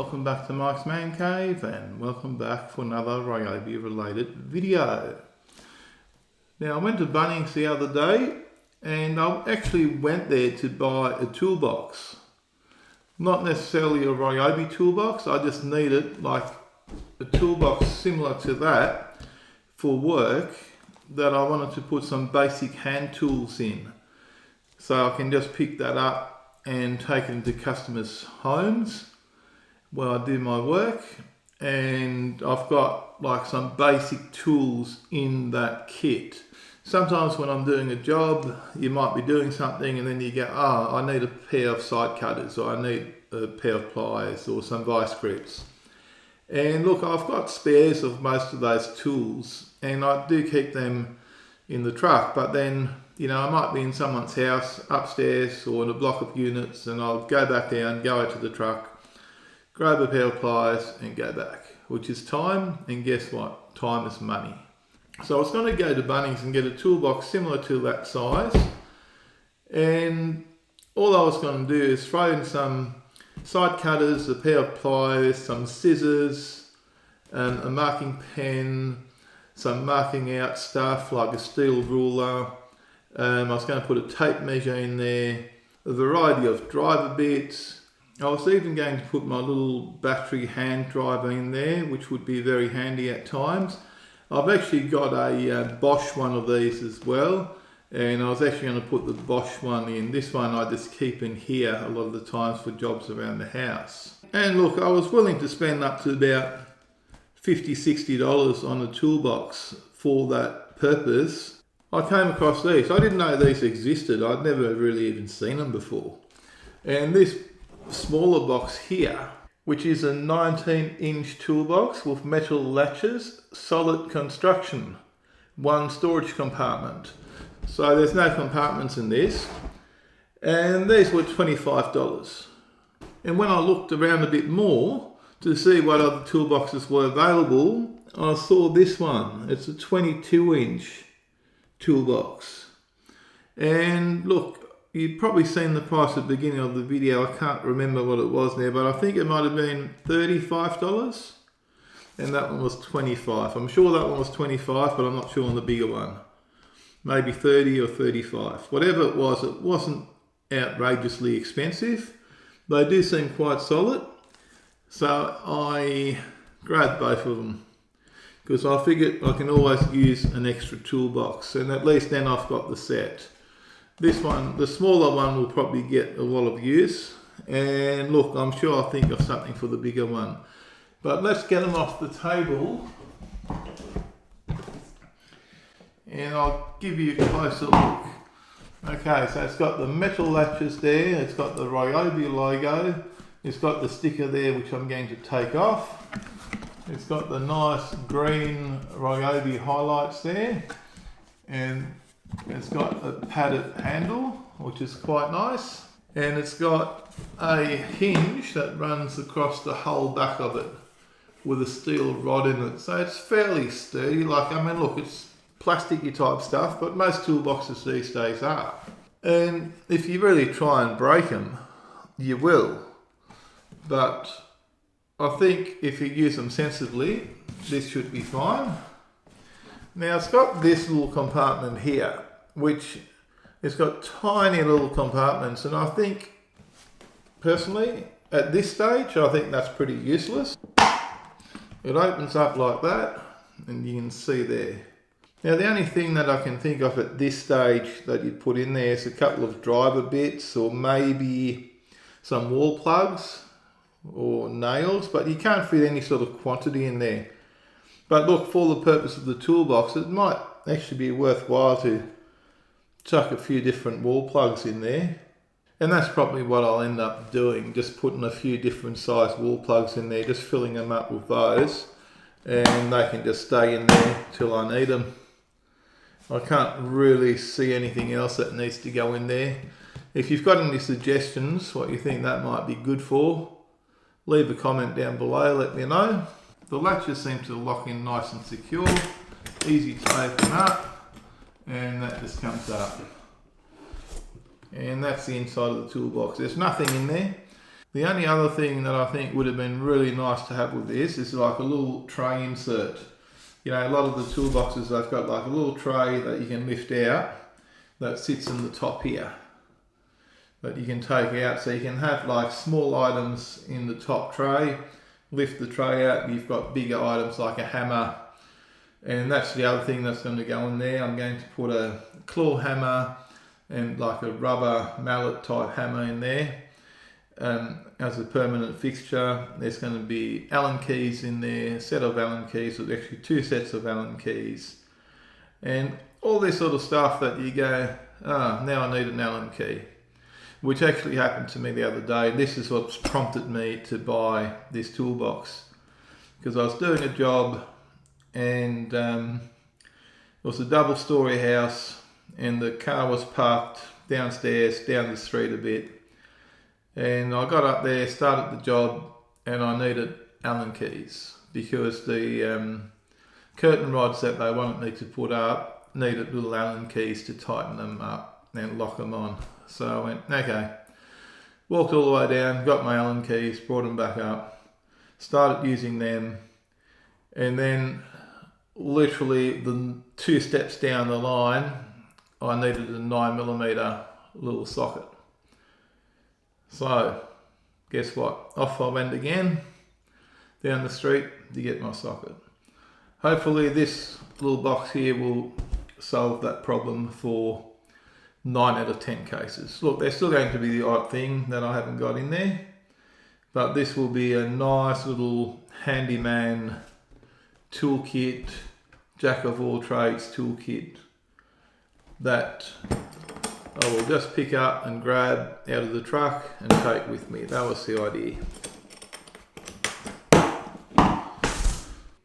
welcome back to Mike's Man Cave and welcome back for another Ryobi related video. Now I went to Bunnings the other day and I actually went there to buy a toolbox. Not necessarily a Ryobi toolbox, I just needed like a toolbox similar to that for work that I wanted to put some basic hand tools in. So I can just pick that up and take it into customers' homes where I do my work, and I've got like some basic tools in that kit. Sometimes when I'm doing a job, you might be doing something and then you go, I need a pair of side cutters, or I need a pair of pliers or some vice grips. And look, I've got spares of most of those tools and I do keep them in the truck, but then I might be in someone's house upstairs or in a block of units, and I'll go back down, go out to the truck, grab a pair of pliers and go back, which is time, and guess what? Time is money. So I was going to go to Bunnings and get a toolbox similar to that size, and all I was going to do is throw in some side cutters, a pair of pliers, some scissors, and a marking pen, some marking out stuff like a steel ruler. I was going to put a tape measure in there, a variety of driver bits. I was even going to put my little battery hand driver in there, which would be very handy at times. I've actually got a Bosch one of these as well, and I was actually going to put the Bosch one in. This one I just keep in here a lot of the times for jobs around the house. And look, I was willing to spend up to about $50–60 on a toolbox for that purpose. I came across these. I didn't know these existed. I'd never really even seen them before. And this smaller box here, which is a 19-inch toolbox with metal latches, solid construction, one storage compartment. So there's no compartments in this. And these were $25. And when I looked around a bit more to see what other toolboxes were available, I saw this one. It's a 22-inch toolbox. And look, you've probably seen the price at the beginning of the video. I can't remember what it was there, but I think it might have been $35. And that one was $25. I'm sure that one was $25, but I'm not sure on the bigger one. Maybe $30 or $35. Whatever it wasn't outrageously expensive. They do seem quite solid. So I grabbed both of them, because I figured I can always use an extra toolbox, and at least then I've got the set. This one, the smaller one, will probably get a lot of use, and look, I'm sure I'll think of something for the bigger one. But let's get them off the table and I'll give you a closer look. Okay, so it's got the metal latches there, it's got the Ryobi logo, it's got the sticker there which I'm going to take off. It's got the nice green Ryobi highlights there, and it's got a padded handle, which is quite nice. And it's got a hinge that runs across the whole back of it with a steel rod in it. So it's fairly sturdy. Look, it's plasticky type stuff, but most toolboxes these days are. And if you really try and break them, you will. But I think if you use them sensibly, this should be fine. Now it's got this little compartment here, which it's got tiny little compartments, and I think, personally, at this stage, I think that's pretty useless. It opens up like that, and you can see there. Now the only thing that I can think of at this stage that you put in there is a couple of driver bits, or maybe some wall plugs or nails, but you can't fit any sort of quantity in there. But look, for the purpose of the toolbox, it might actually be worthwhile to chuck a few different wall plugs in there. And that's probably what I'll end up doing, just putting a few different size wall plugs in there, just filling them up with those, and they can just stay in there till I need them. I can't really see anything else that needs to go in there. If you've got any suggestions, what you think that might be good for, leave a comment down below, let me know. The latches seem to lock in nice and secure, easy to open up, and that just comes up. And that's the inside of the toolbox. There's nothing in there. The only other thing that I think would have been really nice to have with this is like a little tray insert. You know, a lot of the toolboxes, they've got like a little tray that you can lift out that sits in the top here that you can take out. So you can have like small items in the top tray, lift the tray out, and you've got bigger items like a hammer. And that's the other thing that's going to go in there. I'm going to put a claw hammer and like a rubber mallet type hammer in there as a permanent fixture. There's going to be Allen keys in there, a set of Allen keys, with actually 2 sets of Allen keys. And all this sort of stuff that you go, oh, now I need an Allen key. Which actually happened to me the other day. This is what's prompted me to buy this toolbox. Because I was doing a job and it was a double-storey house and the car was parked downstairs, down the street a bit. And I got up there, started the job, and I needed Allen keys because the curtain rods that they wanted me to put up needed little Allen keys to tighten them up and lock them on. So I went, okay, walked all the way down, got my Allen keys, brought them back up, started using them, and then literally the 2 steps down the line, I needed a 9mm little socket. So, guess what? Off I went again, down the street to get my socket. Hopefully this little box here will solve that problem for 9 out of 10 cases. Look, there's still going to be the odd thing that I haven't got in there, but this will be a nice little handyman toolkit, jack of all trades toolkit that I will just pick up and grab out of the truck and take with me. That was the idea.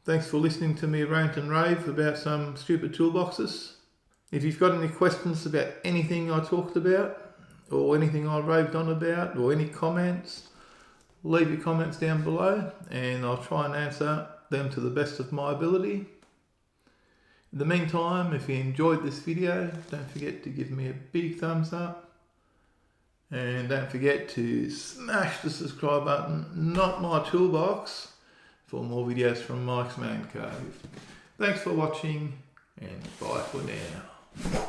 Thanks for listening to me rant and rave about some stupid toolboxes. If you've got any questions about anything I talked about, or anything I raved on about, or any comments, leave your comments down below and I'll try and answer them to the best of my ability. In the meantime, if you enjoyed this video, don't forget to give me a big thumbs up. And don't forget to smash the subscribe button, not my toolbox, for more videos from Mike's Man Cave. Thanks for watching and bye for now.